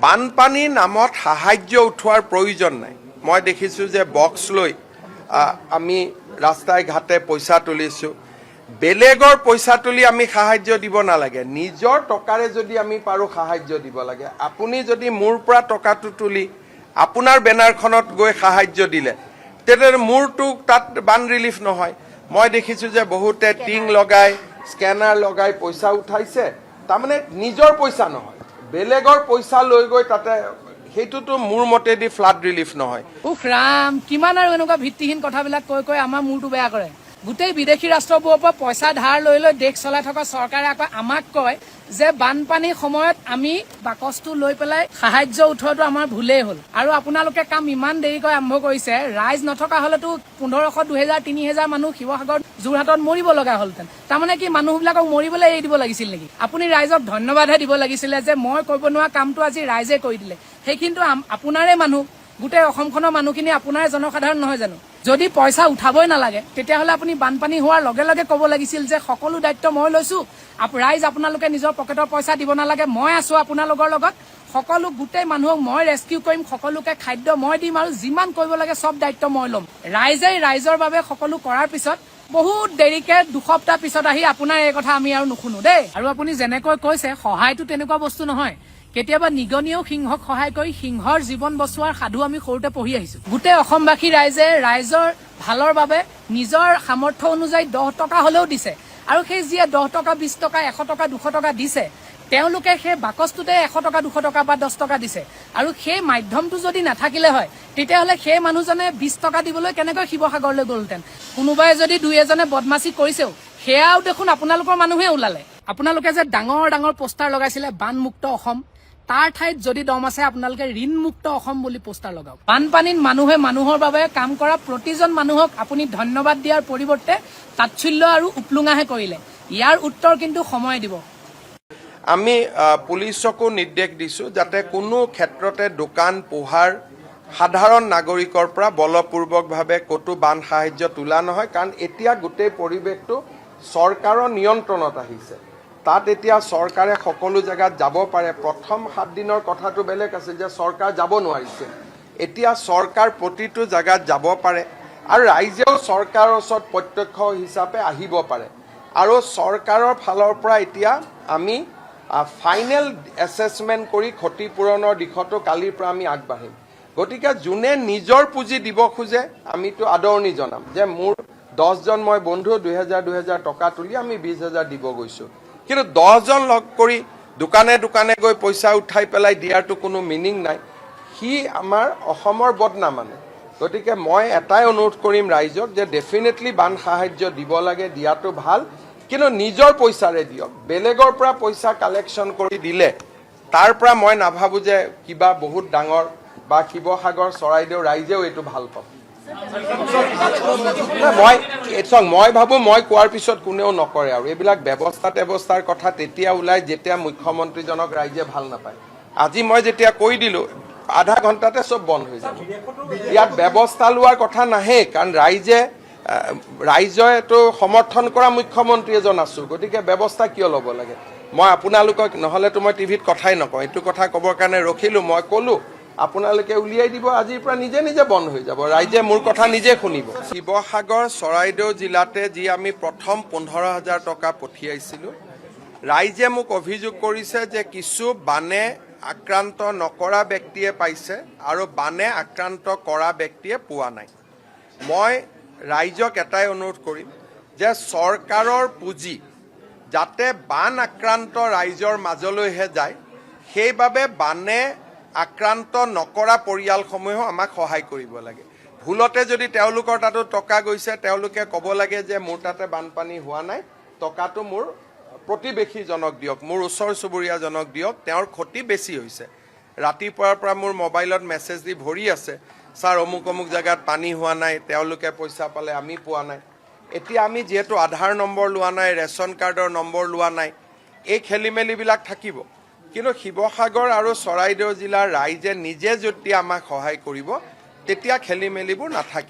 বানপানীৰ নামত সাহায্য উঠোৱাৰ প্ৰয়োজন নাই। মই দেখিছোঁ যে বক্স লৈ আমি ৰাস্তাই ঘাটে পইচা তুলিছোঁ। বেলেগৰ পইচা তুলি আমি সাহায্য দিব নালাগে, নিজৰ টকাৰে যদি আমি পাৰোঁ সাহায্য দিব লাগে। আপুনি যদি মোৰ পৰা টকাটো তুলি আপোনাৰ বেনাৰখনত গৈ সাহায্য দিলে তেতিয়াহ'লে মোৰটো তাত বান ৰিলিফ নহয়। মই দেখিছোঁ যে বহুতে টিং লগাই স্কেনাৰ লগাই পইচা উঠাইছে, তাৰমানে নিজৰ পইচা নহয়, বেলেগৰ পইচা লৈ গৈ তাতে, সেইটোতো মোৰ মতেদি ফ্লাড ৰিলিফ নহয়। উফ ৰাম, কিমান আৰু এনেকুৱা ভিত্তিহীন কথাবিলাক কৈ কৈ আমাৰ মূৰটো বেয়া কৰে। গোটেই বিদেশী ৰাষ্ট্ৰবোৰৰ পৰা পইচা ধাৰ লৈ লৈ দেশ চলাই থকা চৰকাৰে আকৌ আমাক কয় যে বানপানীৰ সময়ত আমি বাকচটো লৈ পেলাই সাহায্য উঠোৱাটো আমাৰ ভুলেই হ'ল। আৰু আপোনালোকে কাম ইমান দেৰিকৈ আৰম্ভ কৰিছে, ৰাইজ নথকা হলেতো 1500, 2000, 3000 মানুহ শিৱসাগৰ যোৰহাটত মৰিব লগা হ'লহেঁতেন। তাৰমানে কি মানুহবিলাকক মৰিবলৈ এৰি দিব লাগিছিল নেকি? আপুনি ৰাইজক ধন্যবাদহে দিব লাগিছিলে যে মই কৰিব নোৱাৰা কামটো আজি ৰাইজে কৰি দিলে। সেইখিনিতো আপোনাৰে মানুহ, গোটেই অসমখনৰ মানুহখিনি আপোনাৰে জনসাধাৰণ নহয় জানো? যদি পইচা উঠাবই নালাগে তেতিয়াহ'লে আপুনি বানপানী হোৱাৰ লগে লগে ক'ব লাগিছিল যে সকলো দায়িত্ব মই লৈছো, ৰাইজ আপোনালোকে নিজৰ পকেটৰ পইচা দিব নালাগে, মই আছো আপোনালোকৰ লগত, সকলো গোটেই মানুহক মই ৰেস্কিউ কৰিম, সকলোকে খাদ্য মই দিম আৰু যিমান কৰিব লাগে চব দায়িত্ব মই ল'ম। ৰাইজৰ বাবে সকলো কৰাৰ পিছত বহুত দেৰিকে 2 সপ্তাহ পিছত আহি আপোনাৰ এই কথা আমি আৰু নুশুনো দেই। আৰু আপুনি যেনেকৈ কৈছে সহায়টো তেনেকুৱা বস্তু নহয়। কেতিয়াবা নিগনিয়েও সিংহক সহায় কৰি সিংহৰ জীৱন বচোৱাৰ সাধু আমি সৰুতে পঢ়ি আহিছো। গোটেই অসমবাসী ৰাইজৰ ভালৰ বাবে নিজৰ সামৰ্থ্য অনুযায়ী 10 টকা হলেও দিছে, আৰু সেই যিয়ে 10 টকা, 20 টকা, 100 টকা, 200 টকা দিছে তেওঁলোকে সেই বাকচটোতে 100 টকা, 200 টকা বা 10 টকা দিছে। আৰু সেই মাধ্যমটো যদি নাথাকিলে হয় তেতিয়াহ'লে সেই মানুহজনে 20 টকা দিবলৈ কেনেকৈ শিৱসাগৰলৈ গ'লহেঁতেন? কোনোবাই যদি 2-এজনে বদমাচি কৰিছেও সেয়াও দেখোন আপোনালোকৰ মানুহে ওলালে। আপোনালোকে যে ডাঙৰ ডাঙৰ পোষ্টাৰ লগাইছিলে বানমুক্ত অসম, তাৰ ঠাইত যদি দম আছে আপোনালোকে ঋণমুক্ত অসম বুলি পোষ্টাৰ লগাওক। বানপানীত মানুহে মানুহৰ বাবে কাম কৰা প্ৰতিজন মানুহক আপুনি ধন্যবাদ দিয়াৰ পৰিৱৰ্তে তাচ্ছিল্য আৰু উপলুঙাহে কৰিলে। ইয়াৰ উত্তৰ কিন্তু সময় দিব। আমি পুলিচকো নিৰ্দেশ দিছোঁ যাতে কোনো ক্ষেত্ৰতে দোকান পোহাৰ সাধাৰণ নাগৰিকৰ পৰা বলপূৰ্বকভাৱে ক'তো বান সাহায্য তোলা নহয়, কাৰণ এতিয়া গোটেই পৰিৱেশটো চৰকাৰৰ নিয়ন্ত্ৰণত আহিছে। তাত এতিয়া চৰকাৰে সকলো জেগাত যাব পাৰে। প্ৰথম 7 দিনৰ কথাটো বেলেগ আছিল যে চৰকাৰ যাব নোৱাৰিছে, এতিয়া চৰকাৰ প্ৰতিটো জেগাত যাব পাৰে আৰু ৰাইজেও চৰকাৰৰ ওচৰত প্ৰত্যক্ষ হিচাপে আহিব পাৰে। আৰু চৰকাৰৰ ফালৰ পৰা এতিয়া আমি ফাইনেল এছেছমেণ্ট কৰি ক্ষতিপূৰণৰ দিশতো কালিৰ পৰা আমি আগবাঢ়িম। গতিকে যোনে নিজৰ পুঁজি দিব খোজে আমিতো আদৰণি জনাম যে মোৰ 10জন মই বন্ধু 2000 টকা তুলি আমি 20,000 দিব গৈছোঁ। কিন্তু 10জন লগ কৰি দোকানে দোকানে গৈ পইচা উঠাই পেলাই দিয়াৰটো কোনো মিনিং নাই, সি আমাৰ অসমৰ বদনাম মানে। গতিকে মই এটাই অনুৰোধ কৰিম ৰাইজক যে ডেফিনেটলি বান সাহায্য দিব লাগে, দিয়াটো ভাল, কিন্তু নিজৰ পইচাৰে দিয়ক। বেলেগৰ পৰা পইচা কালেকশ্যন কৰি দিলে তাৰ পৰা মই নাভাবোঁ যে কিবা বহুত ডাঙৰ বা শিৱসাগৰ চৰাইদেউ ৰাইজেও এইটো ভাল পাব। মই ভাবোঁ মই কোৱাৰ পিছত কোনেও নকৰে, আৰু এইবিলাক ব্যৱস্থাৰ কথা তেতিয়া ওলাই যেতিয়া মুখ্যমন্ত্ৰীজনক ৰাইজে ভাল নাপায়। আজি মই যেতিয়া কৈ দিলোঁ আধা ঘণ্টাতে চব বন্ধ হৈ যাব। ইয়াত ব্যৱস্থা লোৱাৰ কথা নাহে, কাৰণ ৰাইজেতো সমৰ্থন কৰা মুখ্যমন্ত্ৰী এজন আছোঁ, গতিকে ব্যৱস্থা কিয় ল'ব লাগে? মই আপোনালোকক নহ'লেতো মই টিভিত কথাই নকওঁ, এইটো কথা ক'বৰ কাৰণে ৰখিলোঁ। মই ক'লোঁ আপোনালোকে উলিয়াই দিব, আজিৰ পৰা নিজে নিজে বন্ধ হৈ যাব, ৰাইজে মোৰ কথা নিজে শুনিব। শিৱসাগৰ চৰাইদেউ জিলাতে যি আমি প্ৰথম 15,000 টকা পঠিয়াইছিলোঁ, ৰাইজে মোক অভিযোগ কৰিছে যে কিছু বানে আক্ৰান্ত নকৰা ব্যক্তিয়ে পাইছে আৰু বানে আক্ৰান্ত কৰা ব্যক্তিয়ে পোৱা নাই। মই ৰাইজক এটাই অনুৰোধ কৰিম যে চৰকাৰৰ পুঁজি যাতে বান আক্ৰান্ত ৰাইজৰ মাজলৈহে যায়, সেইবাবে বানে আক্ৰান্ত নকৰা পৰিয়ালসমূহেও আমাক সহায় কৰিব লাগে। ভুলতে যদি তেওঁলোকৰ তাতো টকা গৈছে তেওঁলোকে ক'ব লাগে যে মোৰ তাতে বানপানী হোৱা নাই, টকাটো মোৰ প্ৰতিবেশীজনক দিয়ক, মোৰ ওচৰ চুবুৰীয়াজনক দিয়ক, তেওঁৰ ক্ষতি বেছি হৈছে। ৰাতিপুৱাৰ পৰা মোৰ মোবাইলত মেছেজ দি ভৰি আছে, ছাৰ অমুক অমুক জেগাত পানী হোৱা নাই, তেওঁলোকে পইচা পালে আমি পোৱা নাই। এতিয়া আমি যিহেতু আধাৰ নম্বৰ লোৱা নাই, ৰেচন কাৰ্ডৰ নম্বৰ লোৱা নাই, এই খেলি মেলিবিলাক থাকিব। কিন্তু শিৱসাগৰ আৰু চৰাইদেউ জিলাৰ ৰাইজে নিজে যেতিয়া আমাক সহায় কৰিব তেতিয়া খেলি মেলিবোৰ নাথাকিব।